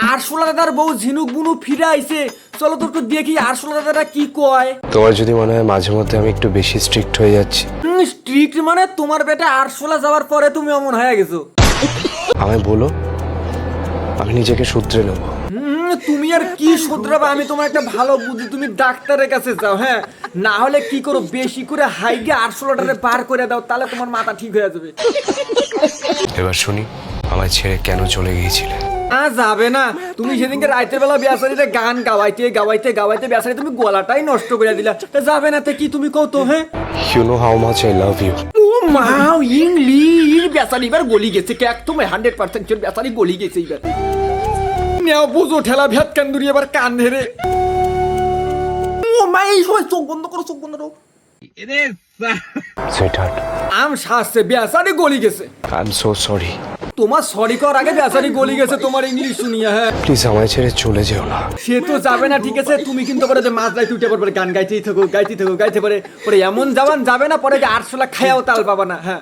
আরশোলা দাদার বউ ঝিনুক বুনু ফিরে আইছে, চলো তো একটু দেখি আরশোলা দাদাটা কি কয়। তোমার যদি মনে হয় মাঝে মধ্যে আমি একটু বেশি স্ট্রিক্ট হয়ে যাচ্ছি, স্ট্রিক্ট মানে তোমার বেটা আরশোলা যাওয়ার পরে তুমি অমন হয়ে গেছো। আমায় বলো, আমি নিজেকে শুধরে নেবো। তুমি আর কি শুধরাবে, আমি তোমার একটা ভালো বুদ্ধি, তুমি ডাক্তারের কাছে যাও। হ্যাঁ, না হলে কি করো, বেশি করে হাইগে আরশোলাটারে বার করে দাও, তাহলে তোমার মাথা ঠিক হয়ে যাবে। এবার শুনি, আমায় ছেড়ে কেন চলে গিয়েছিলে? যাবে না, তুমি সেদিনকে রাতের বেলা বেচারিতে গান গাওয়াইতে গাওয়াইতে গাওয়াইতে বেচারি তুমি গলাটাই নষ্ট করে দিলা। তা যাবে না তে কি তুমি কও তো? হ্যাঁ, you know how much I love you. ও মাও, ইংলিশ বেচারি এবার গলি গেছে, কে একদম 100% বেচারি গলি গেছে এবার। নেও বুঝো ঠেলা ভেদ কান্দুরি এবার কান ধরে। ও মা, এই সময় চোখ বন্ধ করো, চোখ বন্ধ করো। সুইটহার্ট, আম শাসছে, বেচারি গলি গেছে। I am so sorry. তোমার সরি কর আগে বেচারি গলি গেছে তোমার ইংলিশ শুনিয়া। হ্যাঁ, প্লিজ আমায় ছেড়ে চলে যেও না। সে তো যাবে না, ঠিক আছে। তুমি কিন্তু পরে যে মাছ রাইতে উঠে পরে গান গাইতেই থাকো, গাইতে থাকো, গাইতে পারে পরে এমন যাবান যাবে না, পরে যে আরশোলা খায়াও তাল পাবা না। হ্যাঁ।